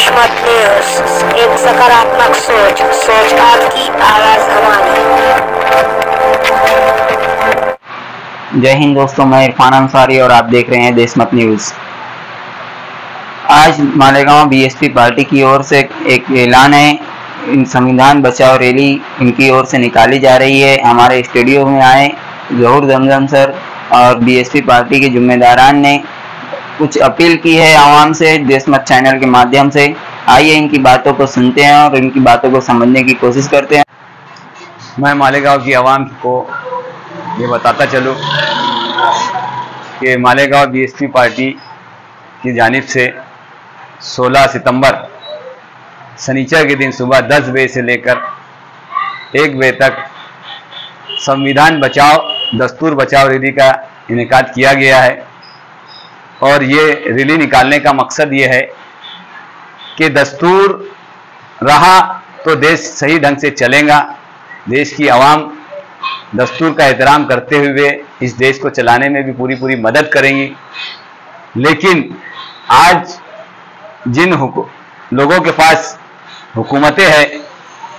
देशमत news, एक सकारात्मक सोच, सोच आपकी, आवाज हमारी। जय हिंद दोस्तों, मैं इरफान अंसारी और आप देख रहे हैं देशमत न्यूज। आज मालेगांव बीएसपी पार्टी की ओर से एक ऐलान है। संविधान बचाओ रैली इनकी ओर से निकाली जा रही है। हमारे स्टूडियो में आए जहूर जमजम सर और बीएसपी पार्टी के जिम्मेदारान ने कुछ अपील की है आवाम से देशमत चैनल के माध्यम से। आइए इनकी बातों को सुनते हैं और इनकी बातों को समझने की कोशिश करते हैं। मैं मालेगांव की आवाम को ये बताता चलूँ कि मालेगांव बीएसपी पार्टी की जानिब से 16 सितंबर शनिचर के दिन सुबह 10 बजे से लेकर 1 बजे तक संविधान बचाओ दस्तूर बचाओ रैली का इनेकाद किया गया है। और ये रैली निकालने का मकसद ये है कि दस्तूर रहा तो देश सही ढंग से चलेगा। देश की आवाम दस्तूर का एहतराम करते हुए इस देश को चलाने में भी पूरी मदद करेंगी। लेकिन आज जिन लोगों के पास हुकूमतें हैं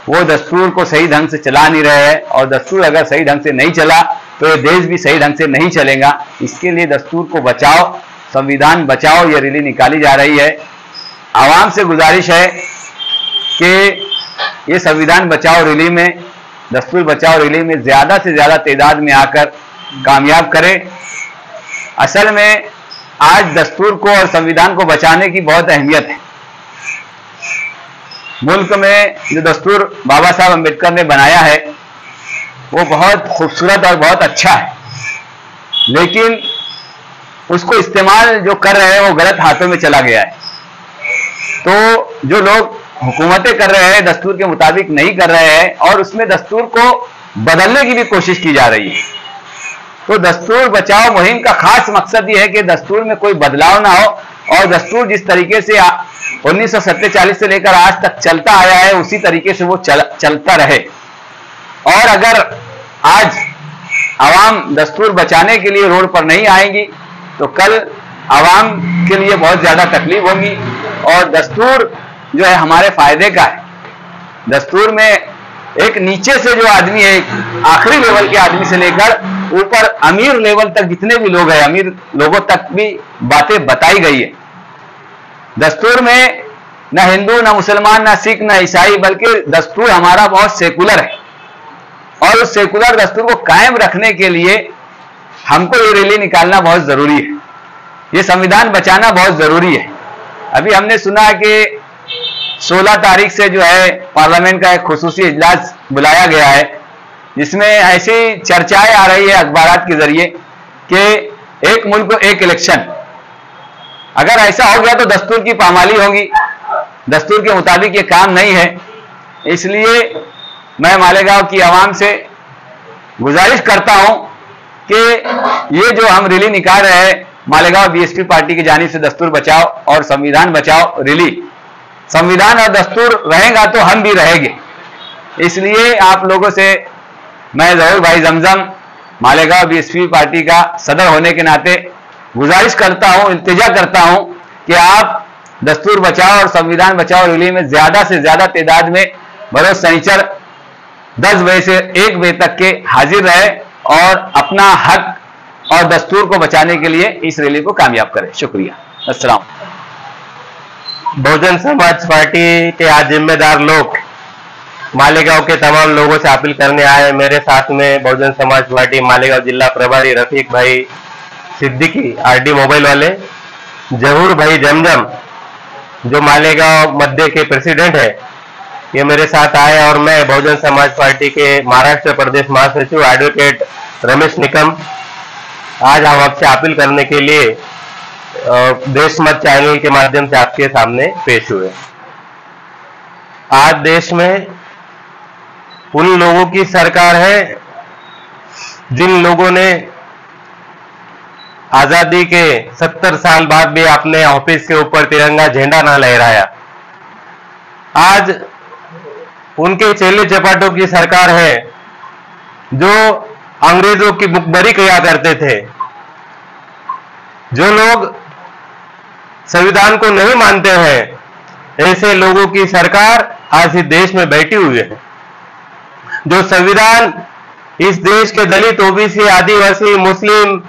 वो दस्तूर को सही ढंग से चला नहीं रहे हैं, और दस्तूर अगर सही ढंग से नहीं चला तो ये देश भी सही ढंग से नहीं चलेगा। इसके लिए दस्तूर को बचाओ, संविधान बचाओ ये रैली निकाली जा रही है। आवाम से गुजारिश है कि ये संविधान बचाओ रैली में, दस्तूर बचाओ रैली में ज़्यादा से ज़्यादा तादाद में आकर कामयाब करें। असल में आज दस्तूर को और संविधान को बचाने की बहुत अहमियत है। मुल्क में जो दस्तूर बाबा साहब अम्बेडकर ने बनाया है वो बहुत खूबसूरत और बहुत अच्छा है, लेकिन उसको इस्तेमाल जो कर रहे हैं वो गलत हाथों में चला गया है। तो जो लोग हुकूमतें कर रहे हैं दस्तूर के मुताबिक नहीं कर रहे हैं और उसमें दस्तूर को बदलने की भी कोशिश की जा रही है। तो दस्तूर बचाओ मुहिम का खास मकसद ये है कि दस्तूर में कोई बदलाव ना हो और दस्तूर जिस तरीके से 1947 से लेकर आज तक चलता आया है उसी तरीके से वो चलता रहे। और अगर आज आवाम दस्तूर बचाने के लिए रोड पर नहीं आएंगी तो कल आवाम के लिए बहुत ज़्यादा तकलीफ होगी। और दस्तूर जो है हमारे फायदे का है। दस्तूर में एक नीचे से जो आदमी है, आखिरी लेवल के आदमी से लेकर ऊपर अमीर लेवल तक जितने भी लोग हैं, अमीर लोगों तक भी बातें बताई गई है। दस्तूर में न हिंदू, न मुसलमान, न सिख, न ईसाई, बल्कि दस्तूर हमारा बहुत सेकुलर है। और उस सेकुलर दस्तूर को कायम रखने के लिए हमको ये रैली निकालना बहुत जरूरी है। ये संविधान बचाना बहुत जरूरी है। अभी हमने सुना कि 16 तारीख से जो है पार्लियामेंट का एक खुसूसी इजलास बुलाया गया है, जिसमें ऐसी चर्चाएं आ रही है अखबारात के जरिए कि एक मुल्क एक इलेक्शन। अगर ऐसा हो गया तो दस्तूर की पामाली होगी, दस्तूर के मुताबिक ये काम नहीं है। इसलिए मैं मालेगांव की आवाम से गुजारिश करता हूं कि ये जो हम रैली निकाल रहे हैं मालेगांव बीएसपी पार्टी की जानिब से दस्तूर बचाओ और संविधान बचाओ रैली, संविधान और दस्तूर रहेगा तो हम भी रहेंगे। इसलिए आप लोगों से मैं जहूर भाई जमजम मालेगांव बीएसपी पार्टी का सदर होने के नाते गुजारिश करता हूं, इल्तिजा करता हूं कि आप दस्तूर बचाओ और संविधान बचाओ रैली में ज़्यादा से ज़्यादा तादाद में बरोज शनिचर 10 बजे से 1 बजे तक के हाजिर रहे और अपना हक और दस्तूर को बचाने के लिए इस रैली को कामयाब करें। शुक्रिया। अस्सलाम। बहुजन समाज पार्टी के आज जिम्मेदार लोग मालेगांव के तमाम लोगों से अपील करने आए। मेरे साथ में बहुजन समाज पार्टी मालेगांव जिला प्रभारी रफीक भाई सिद्दीकी आरडी मोबाइल वाले, जहूर भाई जमजम जो मालेगांव मध्य के प्रेसिडेंट है, ये मेरे साथ आए। और मैं बहुजन समाज पार्टी के महाराष्ट्र प्रदेश महासचिव एडवोकेट रमेश निकम आज हम आपसे अपील करने के लिए देशमत चैनल के माध्यम से आपके सामने पेश हुए। आज देश में उन लोगों की सरकार है जिन लोगों ने आजादी के 70 साल बाद भी अपने ऑफिस के ऊपर तिरंगा झंडा ना लहराया। आज उनके चेले चपाटों की सरकार है जो अंग्रेजों की मुखबरी किया करते थे। जो लोग संविधान को नहीं मानते हैं, ऐसे लोगों की सरकार आज इस देश में बैठी हुई है। जो संविधान इस देश के दलित, ओबीसी, आदिवासी, मुस्लिम,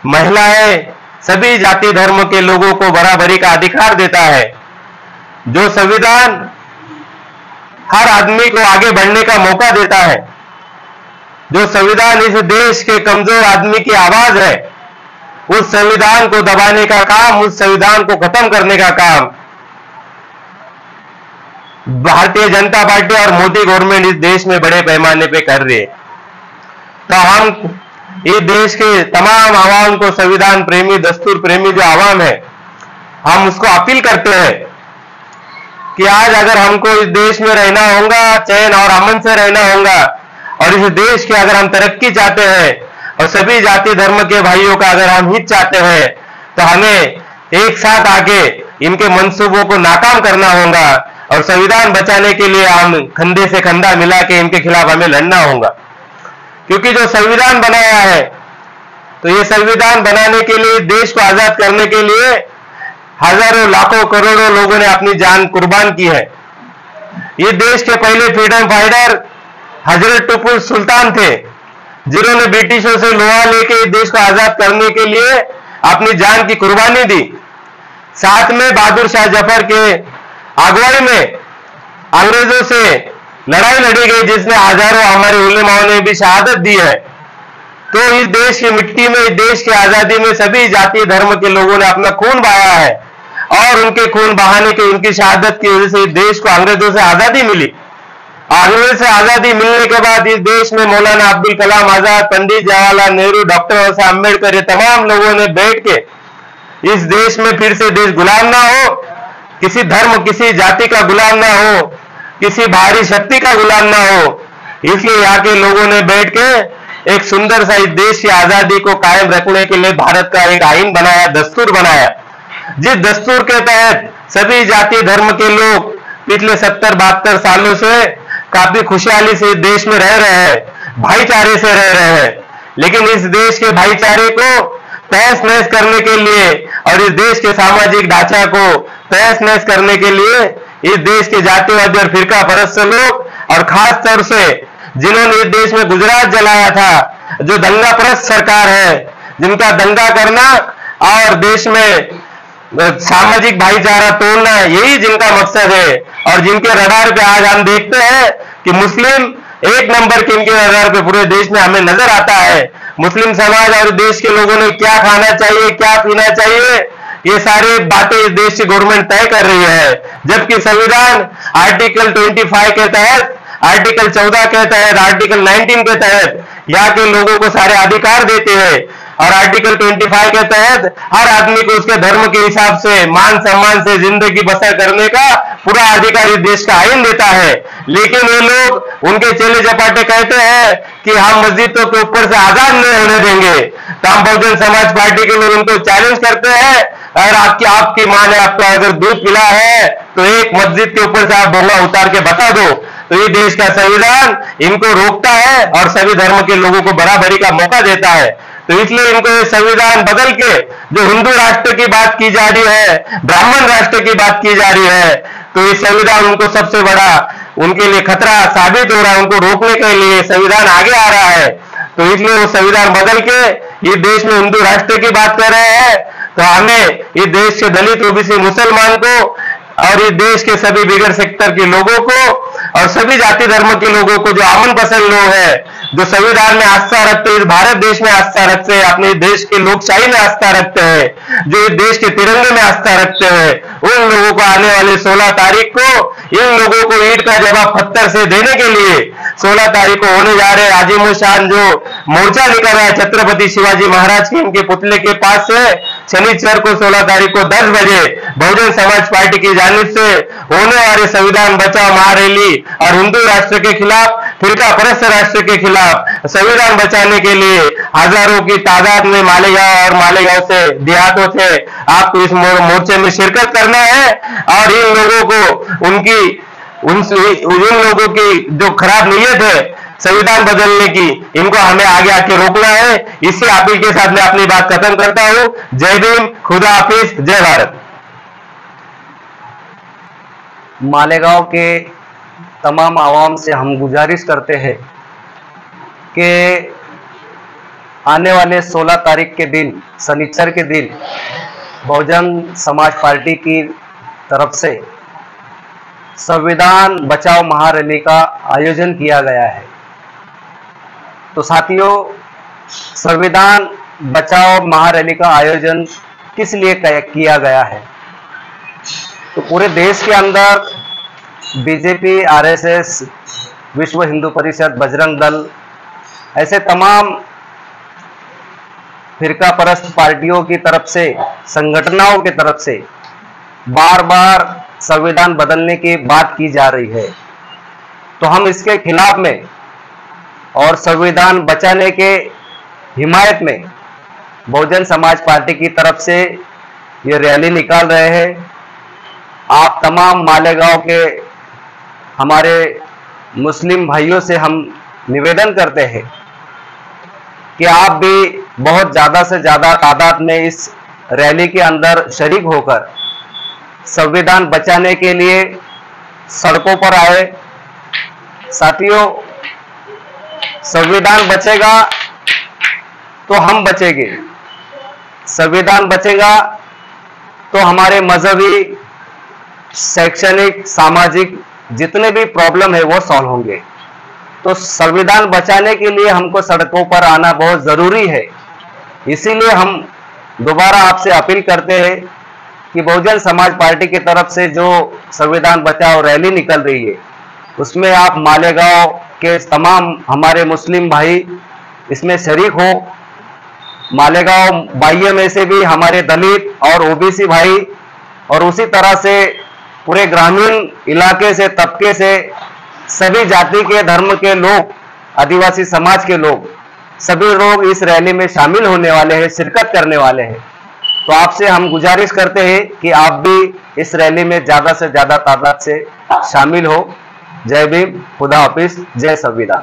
महिलाएं, सभी जाति धर्म के लोगों को बराबरी का अधिकार देता है। जो संविधान हर आदमी को आगे बढ़ने का मौका देता है। जो संविधान इस देश के कमजोर आदमी की आवाज है, उस संविधान को दबाने का काम, उस संविधान को खत्म करने का काम भारतीय जनता पार्टी और मोदी गवर्नमेंट इस देश में बड़े पैमाने पे कर रही है। तो हम इस देश के तमाम आवाम को, संविधान प्रेमी, दस्तूर प्रेमी जो आवाम है, हम उसको अपील करते हैं कि आज अगर हमको इस देश में रहना होगा, चैन और अमन से रहना होगा, और इस देश की अगर हम तरक्की चाहते हैं और सभी जाति धर्म के भाइयों का अगर हम हित चाहते हैं, तो हमें एक साथ आके इनके मंसूबों को नाकाम करना होगा और संविधान बचाने के लिए हम कंधे से कंधा मिला के इनके खिलाफ हमें लड़ना होगा। क्योंकि जो संविधान बनाया है, तो ये संविधान बनाने के लिए, देश को आजाद करने के लिए हजारों, लाखों, करोड़ों लोगों ने अपनी जान कुर्बान की है। ये देश के पहले फ्रीडम फाइटर हजरत टीपू सुल्तान थे, जिन्होंने ब्रिटिशों से लोहा लेके इस देश को आजाद करने के लिए अपनी जान की कुर्बानी दी। साथ में बहादुर शाह जफर के अगुवाई में अंग्रेजों से लड़ाई लड़ी गई, जिसमें हजारों हमारे उलेमाओं ने भी शहादत दी है। तो इस देश की मिट्टी में, इस देश की आजादी में सभी जाति धर्म के लोगों ने अपना खून बहाया है, और उनके खून बहाने की, उनकी शहादत की वजह से इस देश को अंग्रेजों से आजादी मिली। अंग्रेज से आजादी मिलने के बाद इस देश में मौलाना अब्दुल कलाम आजाद, पंडित जवाहरलाल नेहरू, डॉक्टर बाबा साहब अम्बेडकर, ये तमाम लोगों ने बैठ के इस देश में फिर से देश गुलाम ना हो, किसी धर्म, किसी जाति का गुलाम ना हो, किसी बाहरी शक्ति का गुलाम ना हो, इसलिए यहाँ के लोगों ने बैठ के एक सुंदर सा इस देश की आजादी को कायम रखने के लिए भारत का एक आईन बनाया, दस्तूर बनाया, जिस दस्तूर के तहत सभी जाति धर्म के लोग पिछले 70-72 सालों से काफी खुशहाली से इस देश में रह रहे हैं, भाईचारे से रह रहे हैं। लेकिन इस देश के भाईचारे को तहस नहस करने के लिए और इस देश के सामाजिक ढांचा को तहस नहस करने के लिए इस देश के जातिवादी और फिरका परस्त लोग, और खास तौर से जिन्होंने इस देश में गुजरात जलाया था, जो दंगा परस्त सरकार है, जिनका दंगा करना और देश में सामाजिक भाईचारा तोड़ना, यही जिनका मकसद है, और जिनके रडार पे आज हम देखते हैं कि मुस्लिम एक नंबर के इनके रडार पे पूरे देश में हमें नजर आता है। मुस्लिम समाज और देश के लोगों ने क्या खाना चाहिए, क्या पीना चाहिए, ये सारी बातें इस देश की गवर्नमेंट तय कर रही है। जबकि संविधान आर्टिकल 25 के तहत, आर्टिकल 14 के तहत, आर्टिकल 19 के तहत यहाँ के लोगों को सारे अधिकार देते हैं, और आर्टिकल 25 के तहत हर आदमी को उसके धर्म के हिसाब से मान सम्मान से जिंदगी बसर करने का पूरा अधिकार इस देश का आईन देता है। लेकिन ये लोग, उनके चेले चपाटे कहते हैं कि हम मस्जिदों के ऊपर से आजाद नहीं होने देंगे। तो हम बहुजन समाज पार्टी के लोग उनको चैलेंज करते हैं, अगर आपकी मां ने आपका अगर दूध पिला है तो एक मस्जिद के ऊपर से आप बोला उतार के बता दो। तो ये देश का संविधान इनको रोकता है और सभी धर्म के लोगों को बराबरी का मौका देता है। तो इसलिए इनको ये संविधान बदल के जो हिंदू राष्ट्र की बात की जा रही है, ब्राह्मण राष्ट्र की बात की जा रही है, तो ये संविधान उनको सबसे बड़ा, उनके लिए खतरा साबित हो रहा है। उनको रोकने के लिए संविधान आगे आ रहा है। तो इसलिए वो संविधान बदल के ये देश में हिंदू राष्ट्र की बात कर रहे हैं। तो हमें इस देश के दलित, ओबीसी, मुसलमान को और इस देश के सभी बिगड़ सेक्टर के लोगों को और सभी जाति धर्म के लोगों को, जो अमन पसंद लोग हैं, जो संविधान में आस्था रखते हैं, इस भारत देश में आस्था रखते हैं, अपने देश के लोकशाही में आस्था रखते हैं, जो इस देश के तिरंगे में आस्था रखते हैं, उन लोगों को आने वाले 16 तारीख को इन लोगों को ईंट का जवाब पत्थर से देने के लिए 16 तारीख को होने जा रहे आजिम शान जो मोर्चा निकल रहा है छत्रपति शिवाजी महाराज के इनके पुतले के पास से, शनिचर को 16 तारीख को 10 बजे बहुजन समाज पार्टी की जानिब से होने वाले संविधान बचाओ महारैली और हिंदू राष्ट्र के खिलाफ, फिरका परस्त राष्ट्र के खिलाफ संविधान बचाने के लिए हजारों की तादाद में मालेगांव और मालेगांव से, देहातों से आपको इस मोर्चे में शिरकत करना है। और इन लोगों को उन लोगों की जो खराब नीयत है संविधान बदलने की, इनको हमें आगे आके रोकना है। इसी अपील के साथ मैं अपनी बात खत्म करता हूं। जय भीम, खुदा हाफिज, जय भारत। मालेगांव के तमाम आवाम से हम गुजारिश करते हैं कि आने वाले 16 तारीख के दिन, शनिचर के दिन, बहुजन समाज पार्टी की तरफ से संविधान बचाओ महारैली का आयोजन किया गया है। तो साथियों, संविधान बचाओ महारैली का आयोजन किस लिए किया गया है? तो पूरे देश के अंदर बीजेपी, आरएसएस, विश्व हिंदू परिषद, बजरंग दल, ऐसे तमाम फिरका परस्त पार्टियों की तरफ से, संगठनों की तरफ से बार बार संविधान बदलने की बात की जा रही है। तो हम इसके खिलाफ में और संविधान बचाने के हिमायत में बहुजन समाज पार्टी की तरफ से ये रैली निकाल रहे हैं। आप तमाम मालेगांव के हमारे मुस्लिम भाइयों से हम निवेदन करते हैं कि आप भी बहुत ज़्यादा से ज़्यादा तादाद में इस रैली के अंदर शरीक होकर संविधान बचाने के लिए सड़कों पर आए। साथियों, संविधान बचेगा तो हम बचेंगे, संविधान बचेगा तो हमारे मजहबी, शैक्षणिक, सामाजिक जितने भी प्रॉब्लम है वो सॉल्व होंगे। तो संविधान बचाने के लिए हमको सड़कों पर आना बहुत जरूरी है। इसीलिए हम दोबारा आपसे अपील करते हैं कि बहुजन समाज पार्टी की तरफ से जो संविधान बचाओ रैली निकल रही है, उसमें आप मालेगांव के तमाम हमारे मुस्लिम भाई इसमें शरीक हो। मालेगांव बाह्य में से भी हमारे दलित और ओबीसी भाई, और उसी तरह से पूरे ग्रामीण इलाके से, तबके से, सभी जाति के, धर्म के लोग, आदिवासी समाज के लोग, सभी लोग इस रैली में शामिल होने वाले हैं, शिरकत करने वाले हैं। तो आपसे हम गुजारिश करते हैं कि आप भी इस रैली में ज़्यादा से ज़्यादा तादाद से शामिल हो। जय भीम, खुदा हाफिज, जय संविधान।